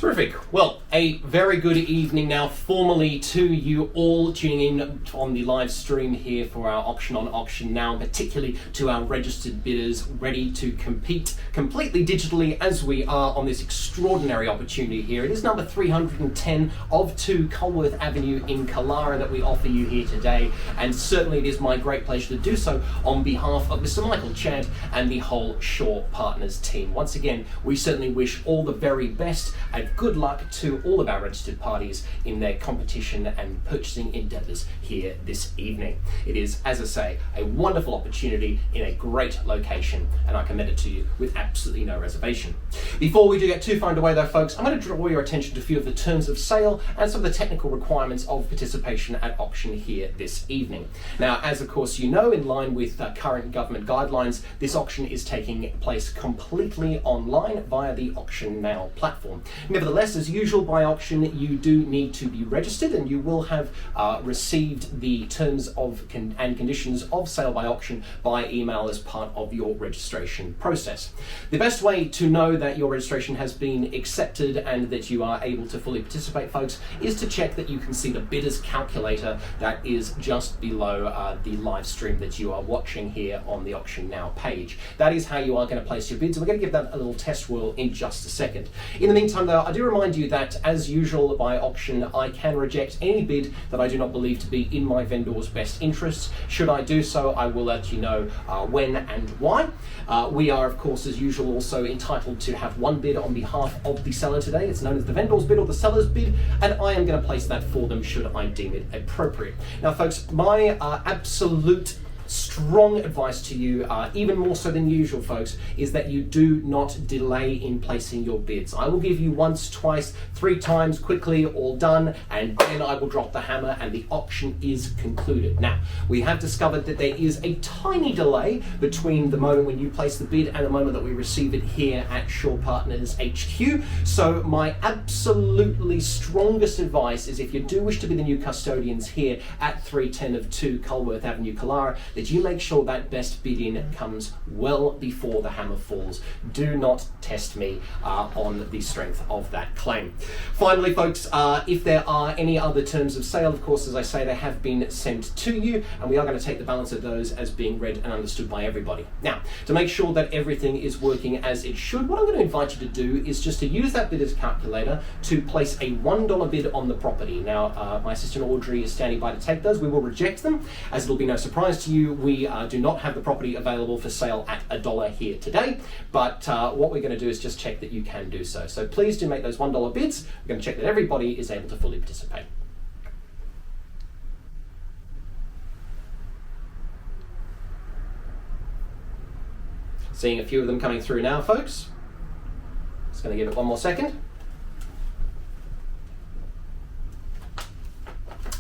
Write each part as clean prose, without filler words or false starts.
Terrific. Well, a very good evening now formally to you all tuning in on the live stream here for our auction on Auction Now, particularly to our registered bidders ready to compete completely digitally as we are on this extraordinary opportunity here. It is number 310 of 2 Culworth Avenue in Killara that we offer you here today, and certainly it is my great pleasure to do so on behalf of Mr. Michael Chant and the whole Shaw Partners team. Once again, we certainly wish all the very best and good luck to all of our registered parties in their competition and purchasing endeavours here this evening. It is, as I say, a wonderful opportunity in a great location, and I commend it to you with absolutely no reservation. Before we do get too far underway though, folks, I'm going to draw your attention to a few of the terms of sale and some of the technical requirements of participation at auction here this evening. Now, as of course you know, in line with current government guidelines, this auction is taking place completely online via the Auction Now platform. Nevertheless, as usual by auction, you do need to be registered, and you will have received the terms of and conditions of sale by auction by email as part of your registration process. The best way to know that your registration has been accepted and that you are able to fully participate, folks, is to check that you can see the bidders calculator that is just below the live stream that you are watching here on the Auction Now page. That is how you are going to place your bids, and we're going to give that a little test whirl in just a second. In the meantime though, I do remind you that as usual by auction, I can reject any bid that I do not believe to be in my vendor's best interests. Should I do so, I will let you know when and why. We are of course as usual also entitled to have one bid on behalf of the seller today. It's known as the vendor's bid or the seller's bid, and I am going to place that for them should I deem it appropriate. Now folks, my absolute strong advice to you, even more so than usual folks, is that you do not delay in placing your bids. I will give you once, twice, 3 times, quickly, all done, and then I will drop the hammer and the auction is concluded. Now, we have discovered that there is a tiny delay between the moment when you place the bid and the moment that we receive it here at Shaw Partners HQ. So my absolutely strongest advice is, if you do wish to be the new custodians here at 310 of 2 Culworth Avenue, Killara, that you make sure that best bid in comes well before the hammer falls. Do not test me on the strength of that claim. Finally folks, if there are any other terms of sale, of course, as I say, they have been sent to you, and we are going to take the balance of those as being read and understood by everybody. Now, to make sure that everything is working as it should, what I'm going to invite you to do is just to use that bidder's calculator to place a $1 bid on the property. Now, my assistant Audrey is standing by to take those. We will reject them, as it'll be no surprise to you. We do not have the property available for sale at $1 here today, but what we're going to do is just check that you can do so. So please do make those $1 bids. We're going to check that everybody is able to fully participate. Seeing a few of them coming through now, folks. Just going to give it one more second.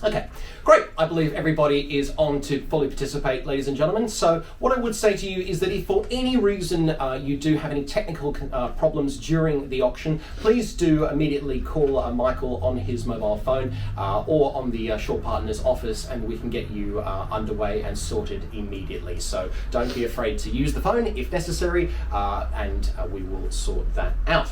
Okay, great. I believe everybody is on to fully participate, ladies and gentlemen. So what I would say to you is that if for any reason you do have any technical problems during the auction, please do immediately call Michael on his mobile phone or on the Shaw Partners office, and we can get you underway and sorted immediately. So don't be afraid to use the phone if necessary, and we will sort that out.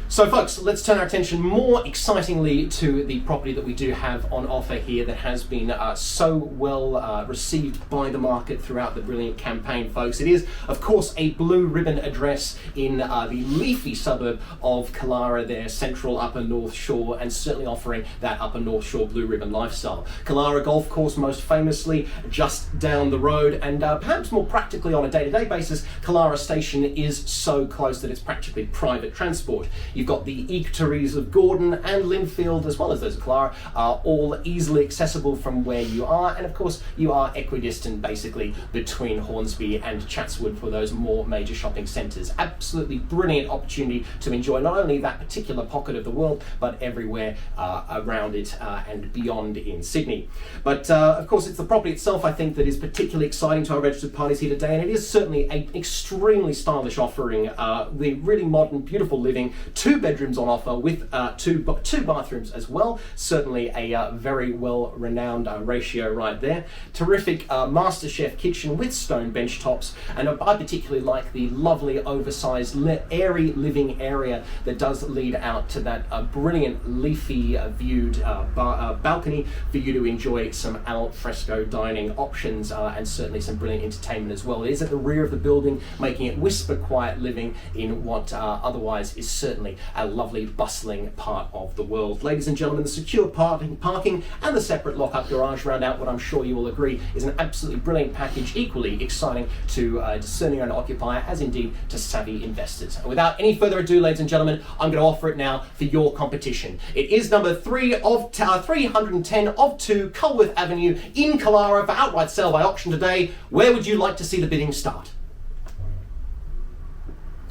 So folks, let's turn our attention more excitingly to the property that we do have on offer here that has been so well received by the market throughout the brilliant campaign, folks. It is, of course, a blue ribbon address in the leafy suburb of Killara, their central Upper North Shore, and certainly offering that Upper North Shore blue ribbon lifestyle. Killara Golf Course most famously just down the road, and perhaps more practically on a day-to-day basis, Killara Station is so close that it's practically private transport. You've got the eateries of Gordon and Linfield, as well as those of Killara, are all easily accessible from where you are, and of course you are equidistant basically between Hornsby and Chatswood for those more major shopping centres. Absolutely brilliant opportunity to enjoy not only that particular pocket of the world, but everywhere around it and beyond in Sydney. But of course it's the property itself, I think, that is particularly exciting to our registered parties here today, and it is certainly an extremely stylish offering, the really modern, beautiful living, 2 bedrooms on offer with two bathrooms as well. Certainly a very well-renowned ratio right there. Terrific master chef kitchen with stone bench tops, and I particularly like the lovely oversized airy living area that does lead out to that brilliant leafy viewed balcony for you to enjoy some al fresco dining options and certainly some brilliant entertainment as well. It is at the rear of the building, making it whisper quiet living in what otherwise is certainly a lovely bustling part of the world. Ladies and gentlemen, the secure parking and the separate lock-up garage round out what I'm sure you will agree is an absolutely brilliant package, equally exciting to discerning owner-occupier as indeed to savvy investors. And without any further ado, ladies and gentlemen, I'm going to offer it now for your competition. It is number 310 of 2 Culworth Avenue in Killara for outright sale by auction today. Where would you like to see the bidding start?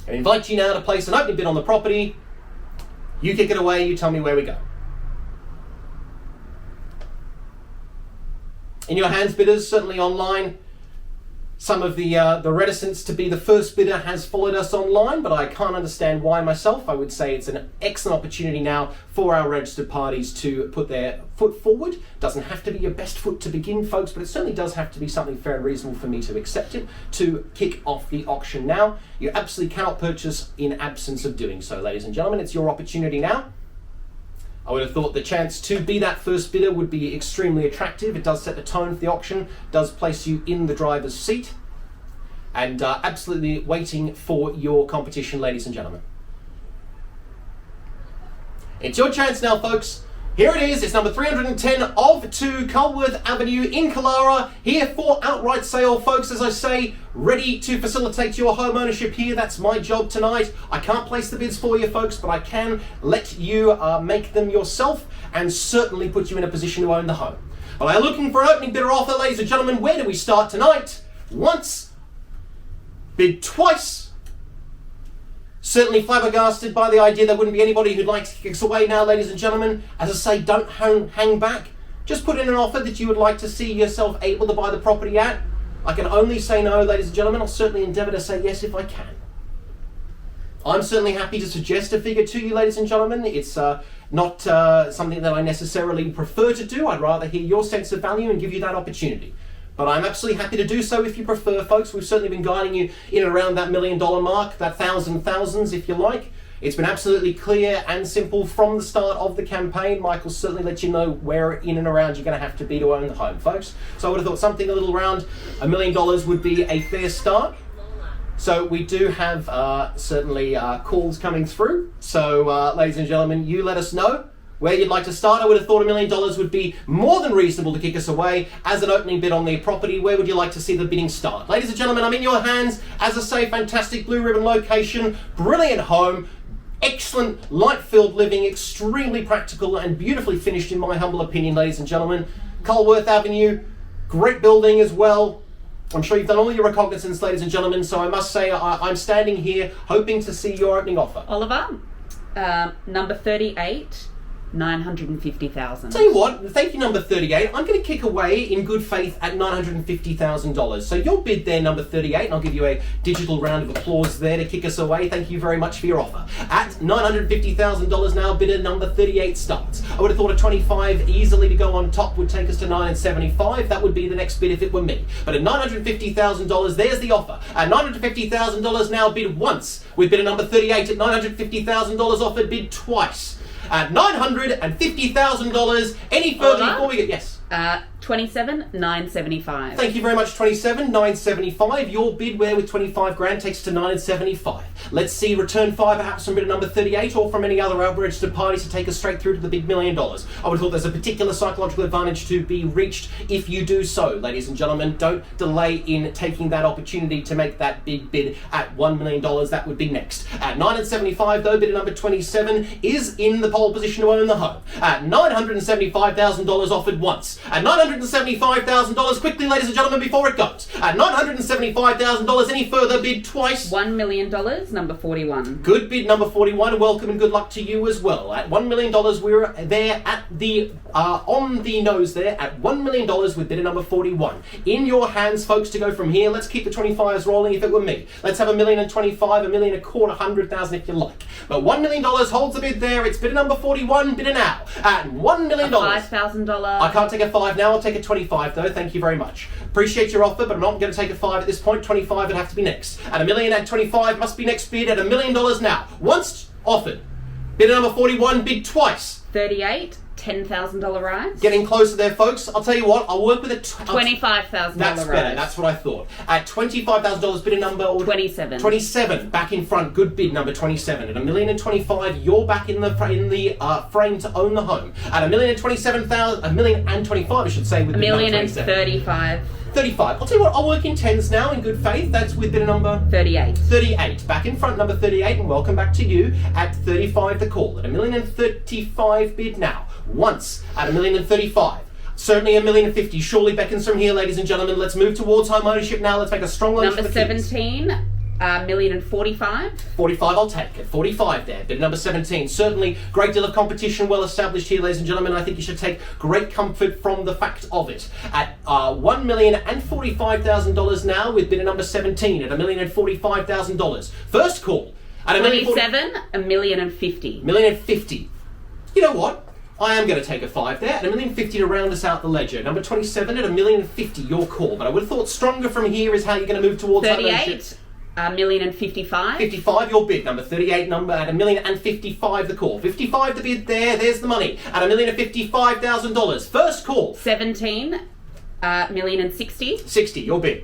I invite you now to place an opening bid on the property. You kick it away, you tell me where we go. In your hands, bidders, certainly online. Some of the reticence to be the first bidder has followed us online, but I can't understand why myself. I would say it's an excellent opportunity now for our registered parties to put their foot forward. Doesn't have to be your best foot to begin, folks, but it certainly does have to be something fair and reasonable for me to accept it, to kick off the auction now. You absolutely cannot purchase in absence of doing so, ladies and gentlemen. It's your opportunity now. I would have thought the chance to be that first bidder would be extremely attractive. It does set the tone for the auction, does place you in the driver's seat, and absolutely waiting for your competition, ladies and gentlemen. It's your chance now, folks. Here it is. It's number 310 of 2 Culworth Avenue in Killara, here for outright sale, folks. As I say, ready to facilitate your home ownership here. That's my job tonight. I can't place the bids for you, folks, but I can let you make them yourself and certainly put you in a position to own the home. Well, I'm looking for an opening bidder offer, ladies and gentlemen. Where do we start tonight? Once, bid twice. Certainly flabbergasted by the idea there wouldn't be anybody who'd like to kick us away now, ladies and gentlemen. As I say, don't hang back. Just put in an offer that you would like to see yourself able to buy the property at. I can only say no, ladies and gentlemen. I'll certainly endeavour to say yes if I can. I'm certainly happy to suggest a figure to you, ladies and gentlemen. It's not something that I necessarily prefer to do. I'd rather hear your sense of value and give you that opportunity. But I'm absolutely happy to do so if you prefer, folks. We've certainly been guiding you in and around that $1 million mark, that thousands if you like. It's been absolutely clear and simple from the start of the campaign. Michael certainly let you know where in and around you're going to have to be to own the home, folks. So I would have thought something a little around $1 million would be a fair start. So we do have certainly calls coming through. So ladies and gentlemen, you let us know where you'd like to start. I would have thought $1 million would be more than reasonable to kick us away as an opening bid on the property. Where would you like to see the bidding start? Ladies and gentlemen, I'm in your hands. As I say, fantastic blue ribbon location, brilliant home, excellent light-filled living, extremely practical and beautifully finished in my humble opinion, ladies and gentlemen. Culworth Avenue, great building as well. I'm sure you've done all your recognizance, ladies and gentlemen, so I must say I'm standing here hoping to see your opening offer. Oliver, number 38. 950,000. Tell you what, thank you, number 38. I'm going to kick away in good faith at $950,000. So your bid there, number 38, and I'll give you a digital round of applause there to kick us away. Thank you very much for your offer. At $950,000 now, bidder number 38 starts. I would have thought a 25 easily to go on top would take us to $975. That would be the next bid if it were me. But at $950,000, there's the offer. At $950,000 now, bid once. With bidder number 38 at $950,000 offered, bid twice. At $950,000. Any further before we get... Yes. 27,975. Thank you very much, 27,975. Your bid where with 25 grand takes to 975. Let's see return 5 perhaps from bidder number 38 or from any other registered parties to take us straight through to the big $1 million. I would have thought there's a particular psychological advantage to be reached if you do so, ladies and gentlemen. Don't delay in taking that opportunity to make that big bid at $1 million. That would be next. At $975 though, bidder number 27 is in the pole position to own the home. At $975,000 offered once. At $975,000 $975,000. Quickly, ladies and gentlemen, before it goes. At $975,000, any further bid twice? $1 million, number 41. Good bid, number 41. Welcome and good luck to you as well. At $1 million, we're there at the, on the nose there, at $1 million with bidder number 41. In your hands, folks, to go from here. Let's keep the 25s rolling if it were me. Let's have $1,025,000, $1,250,000 if you like. But $1 million holds the bid there. It's bidder number 41, bidder now. At $1 million. $5,000. I can't take a 5 now. I'll take a 25 though. Thank you very much. Appreciate your offer, but I'm not going to take a 5 at this point. 25 would have to be next. At $1 million and 25 must be next bid at $1 million now. Once offered. Bidder number 41, bid twice. 38, $10,000 rise. Getting closer there, folks. I'll tell you what. I'll work with a $25,000 rise. That's better. That's what I thought. At $25,000, bidder number 27. 27. Back in front. Good bid, number 27. At $1,025,000, you're back in the frame to own the home. At $1,027,000, $1,025,000, I should say, with bid number 27. $1,035,000. 35. I'll tell you what, I'll work in tens now, in good faith. That's with bidder number 38. 38. Back in front, number 38, and welcome back to you at 35 the call. At $1,035,000 bid now. Once at $1,035,000. Certainly $1,050,000 surely beckons from here, ladies and gentlemen. Let's move towards home ownership now. Let's make a strong lunge Number for the kids. 17. $1,045,000. 45, I'll take it. 45 there. Bid number 17. Certainly, great deal of competition well established here, ladies and gentlemen. I think you should take great comfort from the fact of it. At $1,045,000 now with bidder number 17 at $1,045,000. First call at 27, $1,050,000. $1,050,000. You know what? I am going to take a 5 there at $1,050,000 to round us out the ledger. Number 27 at $1,050,000, your call. But I would have thought stronger from here is how you're going to move towards 38. $1,055,000. 55 your bid, number 38 number at $1,055,000 the call. 55 the bid there, there's the money at $1,055,000. First call. 17, $1,060,000. 60 your bid.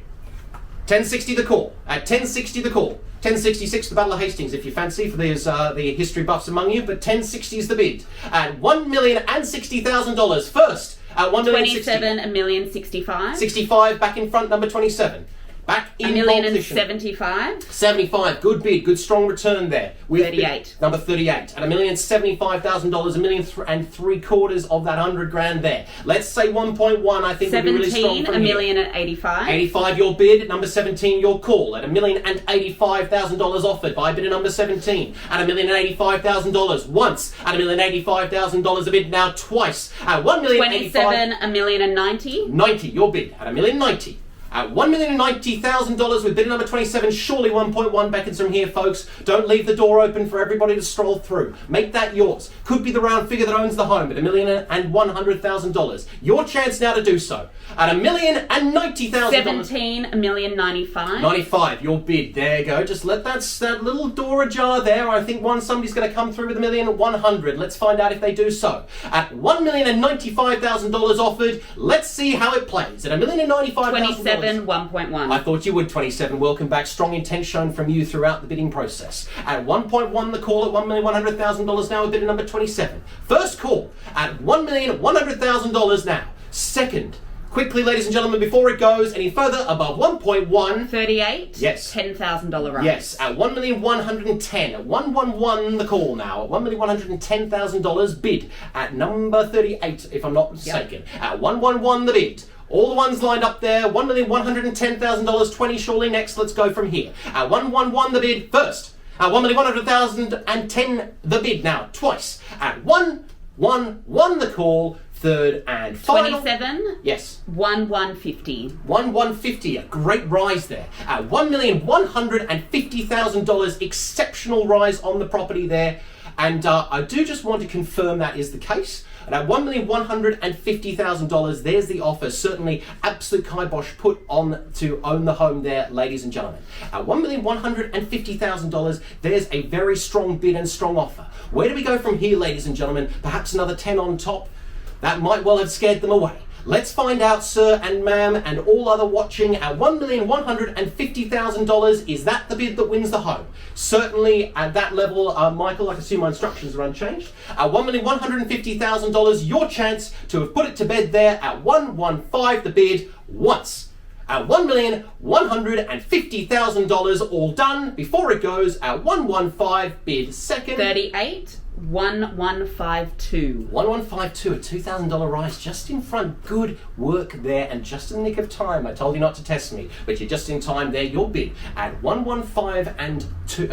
1060 the call. At 1060 the call. 1066 the Battle of Hastings if you fancy for those the history buffs among you, but 1060 is the bid. At $1,060,000 first at $1,060,000. 27, $1,065,000. 65 back in front, number 27. Back in competition. $1,075,000. 75, good bid, good strong return there. With 38. Number 38 at $1,075,000, $1,003,400 of that $100,000 there. Let's say 1.1. I think would be really strong from here. $1,085,000. 85 your bid. Number 17 your call at $1,085,000 offered by bidder number 17 at $1,085,000 once at $1,085,000 a bid now twice at $1,085,000. 27, $1,090,000. 90 your bid at $1,090,000. At $1,090,000 with bidder number 27, surely 1.1 beckons from here, folks. Don't leave the door open for everybody to stroll through. Make that yours. Could be the round figure that owns the home at $1,100,000. Your chance now to do so. At $1,090,000. 17, $1,095,000. 95, your bid. There you go. Just let that little door ajar there. I think somebody's going to come through with $1,100,000. Let's find out if they do so. At $1,095,000 offered. Let's see how it plays. At $1,095,000. 27, 1.1. I thought you would. 27. Welcome back. Strong intent shown from you throughout the bidding process. At 1.1 the call at $1,100,000 now with bidder number 27. First call at $1,100,000 now. Second. Quickly, ladies and gentlemen, before it goes any further, above 1.1... 38? Yes. $10,000 rise. Yes, at $1,110,000. At 111 the call now. At $1,110,000 bid. At number 38, if I'm not mistaken. Yep. At 111 the bid. All the ones lined up there. $1,110,000, 20 surely next. Let's go from here. At 111 the bid first. At $1,100,010 the bid now. Twice. At 111 the call. Third and final. 27. Yes. 1,150. 1,150. A great rise there. At $1,150,000. Exceptional rise on the property there. And I do just want to confirm that is the case. And at $1,150,000, there's the offer. Certainly absolute kibosh put on to own the home there, ladies and gentlemen. At $1,150,000, there's a very strong bid and strong offer. Where do we go from here, ladies and gentlemen? Perhaps another 10 on top? That might well have scared them away. Let's find out, sir and ma'am, and all other watching. At $1,150,000, is that the bid that wins the home? Certainly at that level, Michael, I can assume my instructions are unchanged. At $1,150,000, your chance to have put it to bed there at 115 the bid once. At $1,150,000, all done. Before it goes at 115 bid second. 38. 1152. 1152, a $2,000 rise just in front. Good work there, and just in the nick of time. I told you not to test me, but you're just in time there. Your bid at 115 and 2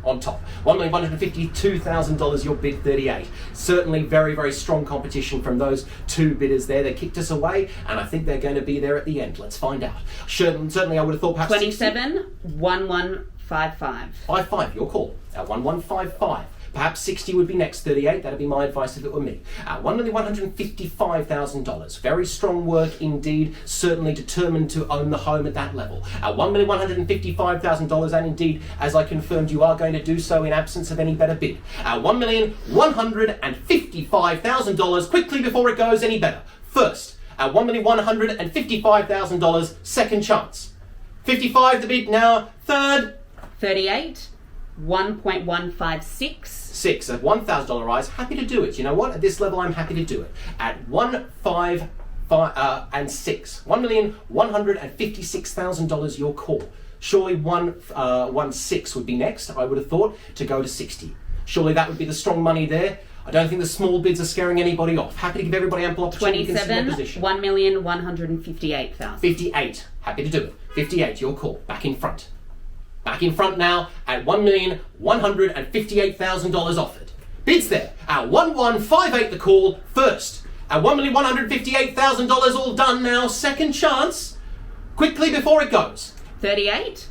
on top. $1,152,000, your bid 38. Certainly very, very strong competition from those two bidders there. They kicked us away, and I think they're going to be there at the end. Let's find out. Certainly I would have thought perhaps 27, 1155. 55, your call at 1155. Perhaps 60 would be next, 38. That'd be my advice if it were me. At $1,155,000. Very strong work indeed. Certainly determined to own the home at that level. At $1,155,000, and indeed, as I confirmed, you are going to do so in absence of any better bid. At $1,155,000, quickly before it goes any better. First, at $1,155,000, second chance. 55 the bid now. Third, 38, 1.156. 6 at $1,000 rise. Happy to do it. You know what? At this level, I'm happy to do it. At 155 and 6, $1,156,000. Your call. Surely 116 would be next. I would have thought to go to 60. Surely that would be the strong money there. I don't think the small bids are scaring anybody off. Happy to give everybody ample opportunity. 27, 1,158,000. 58. Happy to do it. 58. Your call. Back in front. Back in front now at $1,158,000 offered. Bids there at 1158 the call. First at $1,158,000 all done now. Second chance. Quickly before it goes. 38,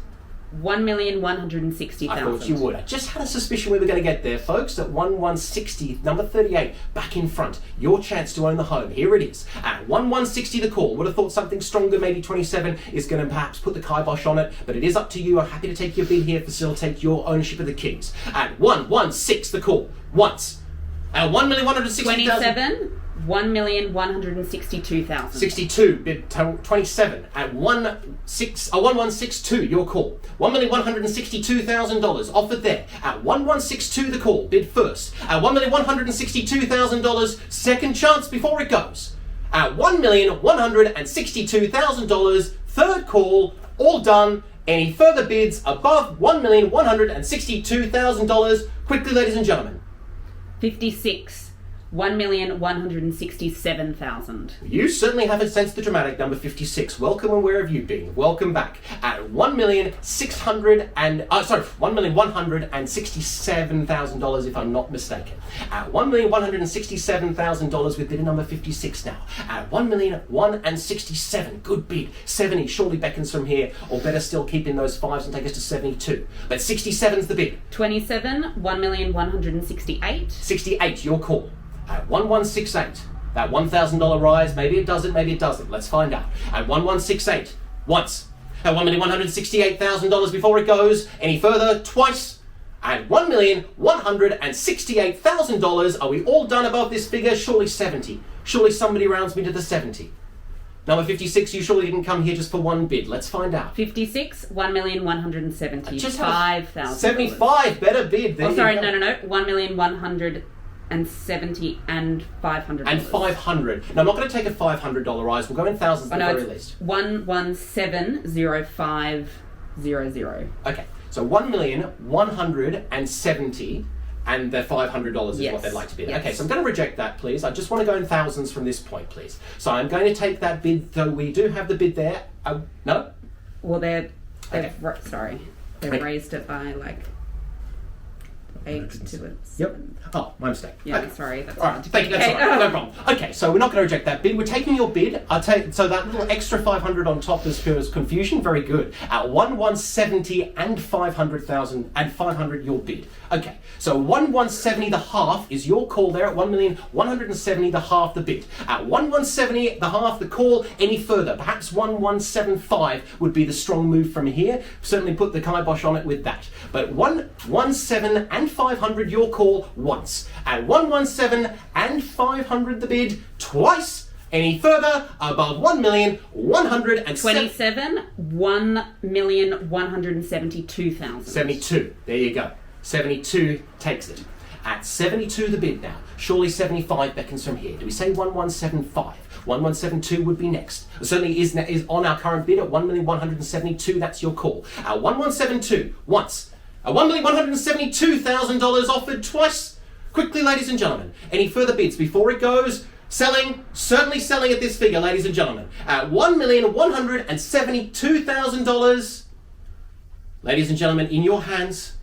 1,160,000. I thought you would. I just had a suspicion we were going to get there, folks. At 1160, number 38, back in front. Your chance to own the home. Here it is. At 1160 the call. Would have thought something stronger, maybe 27, is going to perhaps put the kibosh on it, but it is up to you. I'm happy to take your bid here, facilitate your ownership of the keys. At 116 the call. Once. At 1,160,000. 27, 1,162,000. 62, bid 27 at 1162, your call. $1,162,000 offered there at 1162 the call, bid first. At $1,162,000, second chance before it goes. At $1,162,000, third call, all done. Any further bids above $1,162,000? Quickly, ladies and gentlemen. 56, 1,167,000. You certainly haven't sensed the dramatic number 56. Welcome, and where have you been? Welcome back. At $1,167,000 if I'm not mistaken. At $1,167,000 with bidder number 56 now. At $1,167,000, good bid. 70 surely beckons from here, or better still, keep in those fives and take us to 72. But 67's the bid. 27, 1,168. 68, your call. At 1168, that $1,000 rise, maybe it does it, maybe it doesn't. Let's find out. At 1168, once. At $1,168,000 before it goes any further, twice. At $1,168,000, are we all done above this figure? Surely 70. Surely somebody rounds me to the 70. Number 56, you surely didn't come here just for one bid. Let's find out. 56, 1,175,000. 75, better bid. There oh, sorry, you go. no. 1,170 and $500. And 500. Now, I'm not going to take a $500 rise. We'll go in thousands at the very least. 1170500. Okay, so 1,170,000 and the $500 is what they'd like to bid. Yes. Okay, so I'm going to reject that, please. I just want to go in thousands from this point, please. So I'm going to take that bid, though we do have the bid there. No? Well, they've Okay. raised it by like 8 to a 7. Yep. Oh, my mistake. Yeah, Okay. sorry. That's All right, thank you. That's all right. No problem. Okay, so we're not going to reject that bid. We're taking your bid. So that little extra 500 on top is confusion. Very good. At 1,170 and 500,000 and 500 your bid. Okay, so 1,170 the half is your call there at 1,170 the half the bid. At 1,170 the half the call. Any further? Perhaps 1,175 would be the strong move from here. Certainly put the kibosh on it with that. But 1,170 and 500 your call once. At 1,170 and 500 the bid twice. Any further above 1,170,000. 27, 1,172,000. 72. There you go. 72 takes it. At 72 the bid now. Surely 75 beckons from here. Do we say 1,175? 1,172 would be next. It certainly is on our current bid at 1,172. That's your call. At 1,172 once. At $1,172,000 offered twice. Quickly, ladies and gentlemen, any further bids before it goes? Selling, certainly selling at this figure, ladies and gentlemen, at $1,172,000. Ladies and gentlemen, in your hands.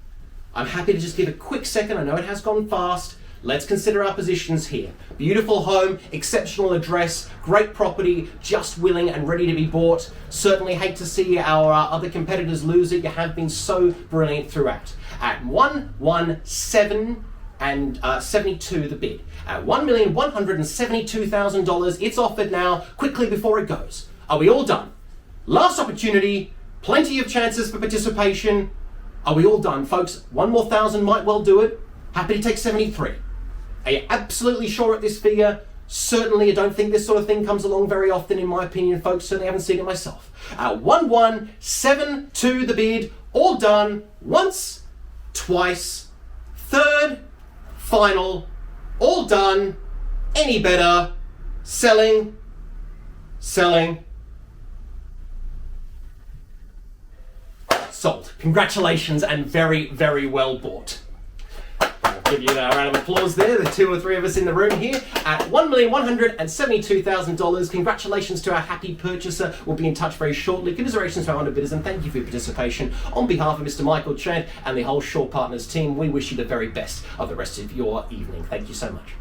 I'm happy to just give a quick second. I know it has gone fast. Let's consider our positions here. Beautiful home, exceptional address, great property, just willing and ready to be bought. Certainly hate to see our other competitors lose it. You have been so brilliant throughout. At 117 and 72 the bid. At $1,172,000, it's offered now, quickly before it goes. Are we all done? Last opportunity, plenty of chances for participation. Are we all done, folks? One more thousand might well do it. Happy to take 73. Are you absolutely sure at this figure? Certainly, I don't think this sort of thing comes along very often, in my opinion, folks. Certainly haven't seen it myself. 1172 the bid. All done. Once, twice, third, final. All done. Any better? Selling. Selling. Sold. Congratulations, and very, very well bought. Give you a round of applause there, the two or three of us in the room here. At $1,172,000, congratulations to our happy purchaser. We'll be in touch very shortly. Commiserations to our honour bidders, and thank you for your participation. On behalf of Mr. Michael Chant and the whole Shaw Partners team, we wish you the very best of the rest of your evening. Thank you so much.